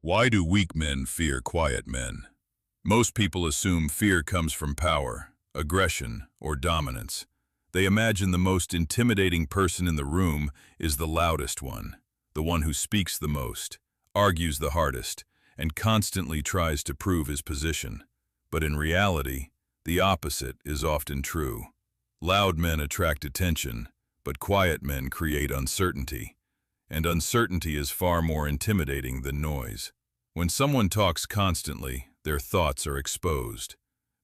Why do weak men fear quiet men? Most people assume fear comes from power, aggression, or dominance. They imagine the most intimidating person in the room is the loudest one, the one who speaks the most, argues the hardest, and constantly tries to prove his position. But in reality, the opposite is often true. Loud men attract attention, but quiet men create uncertainty. And uncertainty is far more intimidating than noise. When someone talks constantly, their thoughts are exposed.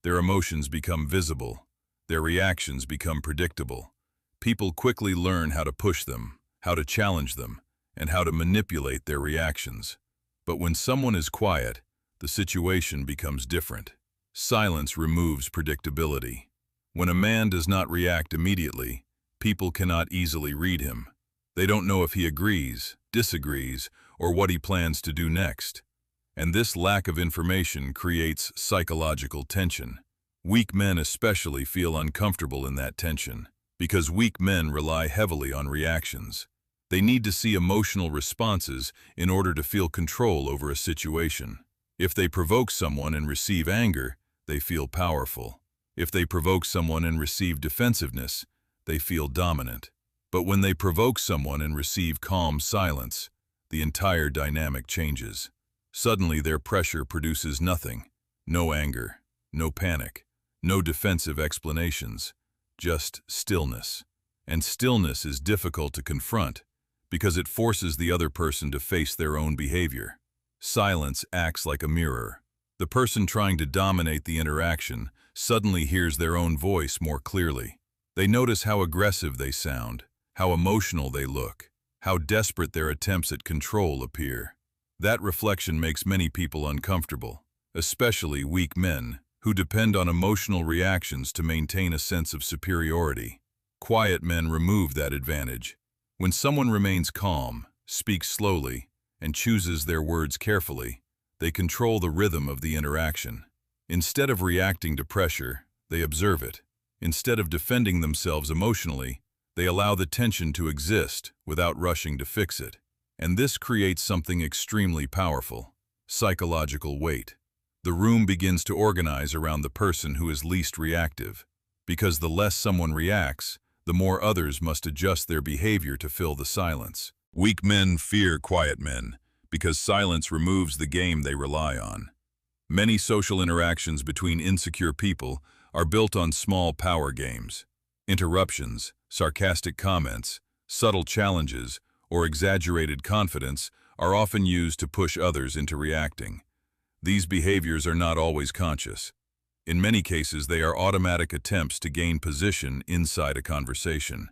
Their emotions become visible. Their reactions become predictable. People quickly learn how to push them, how to challenge them, and how to manipulate their reactions. But when someone is quiet, the situation becomes different. Silence removes predictability. When a man does not react immediately, people cannot easily read him. They don't know if he agrees, disagrees, or what he plans to do next. And this lack of information creates psychological tension. Weak men especially feel uncomfortable in that tension, because weak men rely heavily on reactions. They need to see emotional responses in order to feel control over a situation. If they provoke someone and receive anger, they feel powerful. If they provoke someone and receive defensiveness, they feel dominant. But when they provoke someone and receive calm silence, the entire dynamic changes. Suddenly their pressure produces nothing. No anger, no panic, no defensive explanations, just stillness. And stillness is difficult to confront because it forces the other person to face their own behavior. Silence acts like a mirror. The person trying to dominate the interaction suddenly hears their own voice more clearly. They notice how aggressive they sound, how emotional they look, how desperate their attempts at control appear. That reflection makes many people uncomfortable, especially weak men, who depend on emotional reactions to maintain a sense of superiority. Quiet men remove that advantage. When someone remains calm, speaks slowly, and chooses their words carefully, they control the rhythm of the interaction. Instead of reacting to pressure, they observe it. Instead of defending themselves emotionally, they allow the tension to exist without rushing to fix it. And this creates something extremely powerful: psychological weight. The room begins to organize around the person who is least reactive, because the less someone reacts, the more others must adjust their behavior to fill the silence. Weak men fear quiet men because silence removes the game they rely on. Many social interactions between insecure people are built on small power games. Interruptions, sarcastic comments, subtle challenges, or exaggerated confidence are often used to push others into reacting. These behaviors are not always conscious. In many cases, they are automatic attempts to gain position inside a conversation.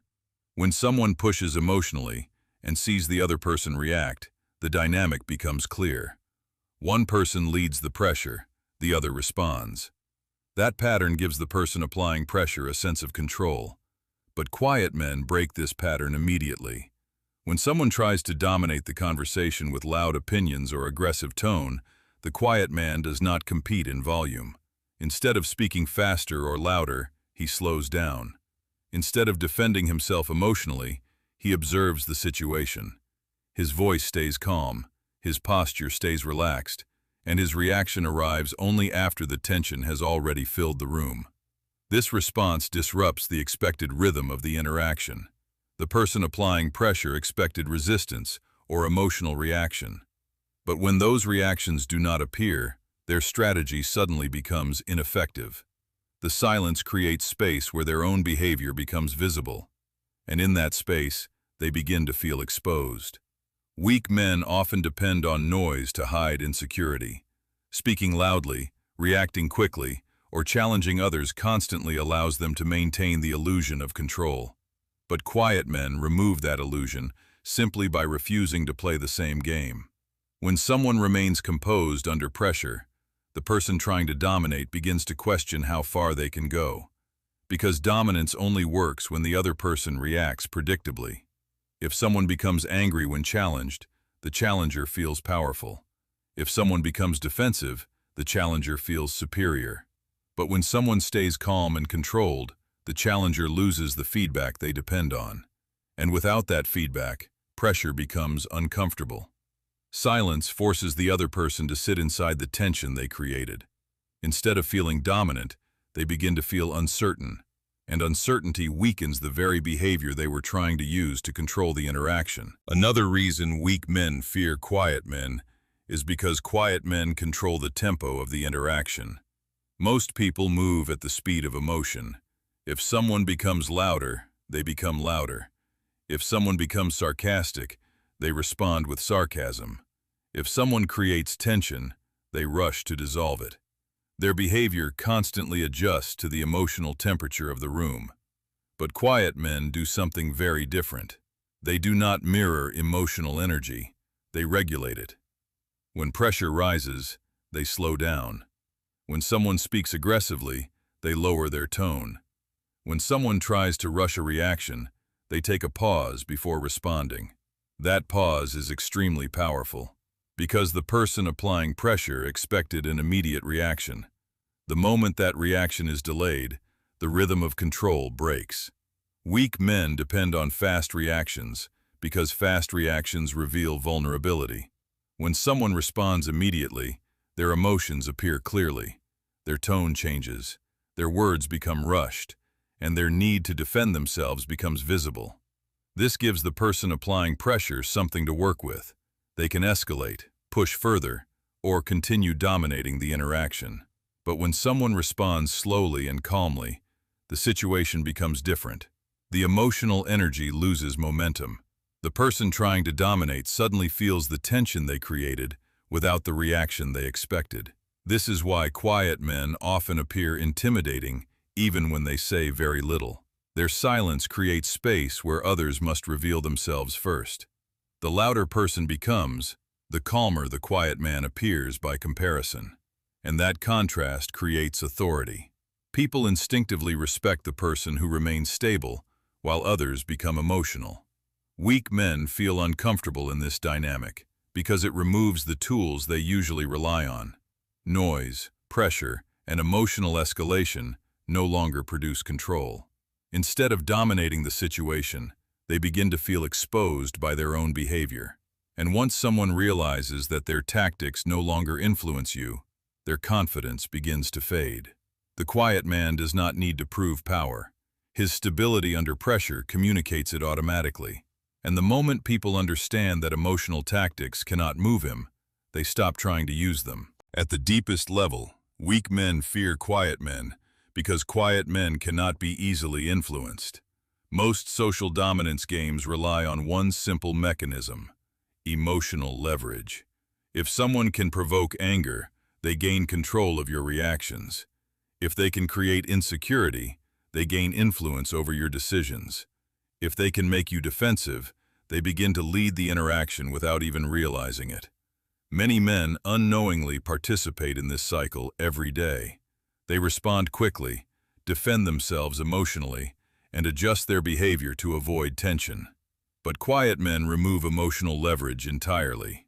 When someone pushes emotionally and sees the other person react, the dynamic becomes clear. One person leads the pressure, the other responds. That pattern gives the person applying pressure a sense of control. But quiet men break this pattern immediately. When someone tries to dominate the conversation with loud opinions or aggressive tone, the quiet man does not compete in volume. Instead of speaking faster or louder, he slows down. Instead of defending himself emotionally, he observes the situation. His voice stays calm, his posture stays relaxed, and his reaction arrives only after the tension has already filled the room. This response disrupts the expected rhythm of the interaction. The person applying pressure expected resistance or emotional reaction. But when those reactions do not appear, their strategy suddenly becomes ineffective. The silence creates space where their own behavior becomes visible, and in that space, they begin to feel exposed. Weak men often depend on noise to hide insecurity. Speaking loudly, reacting quickly, or challenging others constantly allows them to maintain the illusion of control. But quiet men remove that illusion simply by refusing to play the same game. When someone remains composed under pressure, the person trying to dominate begins to question how far they can go. Because dominance only works when the other person reacts predictably. If someone becomes angry when challenged, the challenger feels powerful. If someone becomes defensive, the challenger feels superior. But when someone stays calm and controlled, the challenger loses the feedback they depend on. And without that feedback, pressure becomes uncomfortable. Silence forces the other person to sit inside the tension they created. Instead of feeling dominant, they begin to feel uncertain, and uncertainty weakens the very behavior they were trying to use to control the interaction. Another reason weak men fear quiet men is because quiet men control the tempo of the interaction. Most people move at the speed of emotion. If someone becomes louder, they become louder. If someone becomes sarcastic, they respond with sarcasm. If someone creates tension, they rush to dissolve it. Their behavior constantly adjusts to the emotional temperature of the room. But quiet men do something very different. They do not mirror emotional energy, they regulate it. When pressure rises, they slow down. When someone speaks aggressively, they lower their tone. When someone tries to rush a reaction, they take a pause before responding. That pause is extremely powerful, because the person applying pressure expected an immediate reaction. The moment that reaction is delayed, the rhythm of control breaks. Weak men depend on fast reactions, because fast reactions reveal vulnerability. When someone responds immediately, their emotions appear clearly. Their tone changes, their words become rushed, and their need to defend themselves becomes visible. This gives the person applying pressure something to work with. They can escalate, push further, or continue dominating the interaction. But when someone responds slowly and calmly, the situation becomes different. The emotional energy loses momentum. The person trying to dominate suddenly feels the tension they created without the reaction they expected. This is why quiet men often appear intimidating even when they say very little. Their silence creates space where others must reveal themselves first. The louder person becomes, the calmer the quiet man appears by comparison. And that contrast creates authority. People instinctively respect the person who remains stable, while others become emotional. Weak men feel uncomfortable in this dynamic because it removes the tools they usually rely on. Noise, pressure, and emotional escalation no longer produce control. Instead of dominating the situation, they begin to feel exposed by their own behavior. And once someone realizes that their tactics no longer influence you, their confidence begins to fade. The quiet man does not need to prove power. His stability under pressure communicates it automatically. And the moment people understand that emotional tactics cannot move him, they stop trying to use them. At the deepest level, weak men fear quiet men because quiet men cannot be easily influenced. Most social dominance games rely on one simple mechanism: emotional leverage. If someone can provoke anger, they gain control of your reactions. If they can create insecurity, they gain influence over your decisions. If they can make you defensive, they begin to lead the interaction without even realizing it. Many men unknowingly participate in this cycle every day. They respond quickly, defend themselves emotionally, and adjust their behavior to avoid tension. But quiet men remove emotional leverage entirely.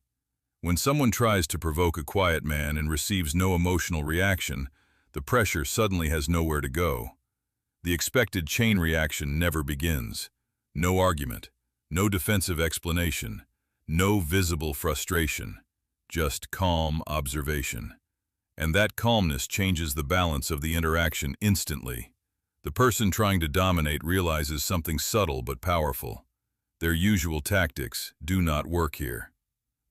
When someone tries to provoke a quiet man and receives no emotional reaction, the pressure suddenly has nowhere to go. The expected chain reaction never begins. No argument, no defensive explanation, no visible frustration, just calm observation. And that calmness changes the balance of the interaction instantly. The person trying to dominate realizes something subtle but powerful. Their usual tactics do not work here.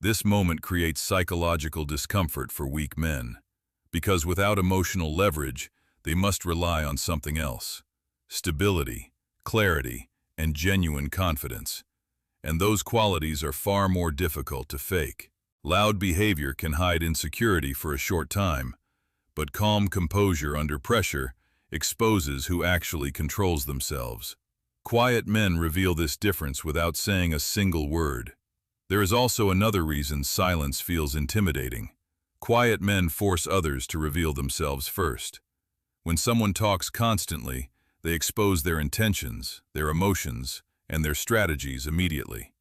This moment creates psychological discomfort for weak men, because without emotional leverage, they must rely on something else: stability, clarity, and genuine confidence. And those qualities are far more difficult to fake. Loud behavior can hide insecurity for a short time, but calm composure under pressure exposes who actually controls themselves. Quiet men reveal this difference without saying a single word. There is also another reason silence feels intimidating. Quiet men force others to reveal themselves first. When someone talks constantly, they expose their intentions, their emotions, and their strategies immediately.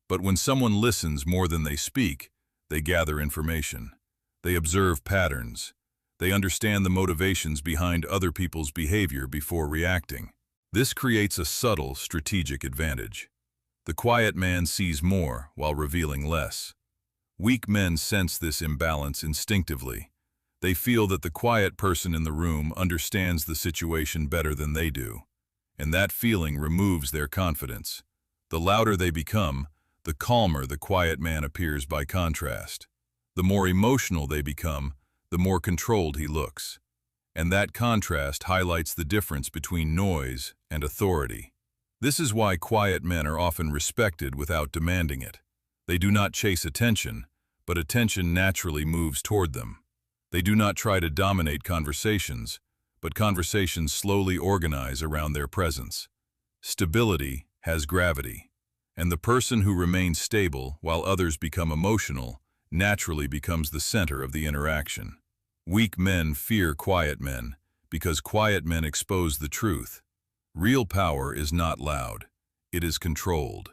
But when someone listens more than they speak, they gather information. They observe patterns. They understand the motivations behind other people's behavior before reacting. This creates a subtle strategic advantage. The quiet man sees more while revealing less. Weak men sense this imbalance instinctively. They feel that the quiet person in the room understands the situation better than they do, and that feeling removes their confidence. The louder they become, the calmer the quiet man appears by contrast. The more emotional they become, the more controlled he looks. And that contrast highlights the difference between noise and authority. This is why quiet men are often respected without demanding it. They do not chase attention, but attention naturally moves toward them. They do not try to dominate conversations, but conversations slowly organize around their presence. Stability has gravity, and the person who remains stable while others become emotional naturally becomes the center of the interaction. Weak men fear quiet men because quiet men expose the truth. Real power is not loud, it is controlled.